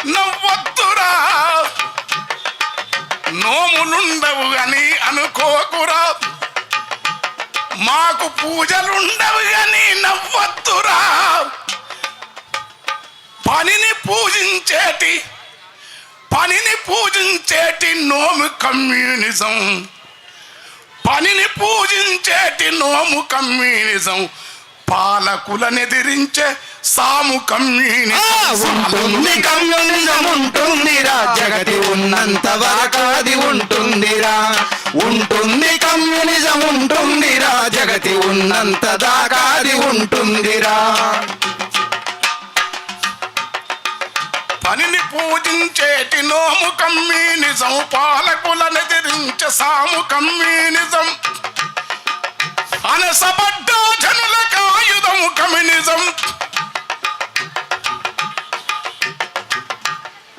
నవ్వొద్దురా, నోములుండవు అని అనుకోకురా, మాకు పూజలుండవు అని నవ్వొద్దురా. పనిని పూజించేటి నోము కమ్యూనిజం, పనిని పూజించేటి నోము కమ్యూనిజం, పాలకులనెదిరించే సాము కమ్యూనిజం. కమ్యూనిజం ఉంటుందిరా, జగతి ఉన్నంత వరకు అది ఉంటుందిరా. ఉంటుంది కమ్యూనిజం ఉంటుందిరా, జగతి ఉన్నంత దాకా అది ఉంటుందిరా. పనిని పూజించేటి నోము కమ్యూనిజం, పాలకులనెదిరించే సాము కమ్యూనిజం, అనసబడ్డ జనులకు ఆయుధము కమ్యూనిజం.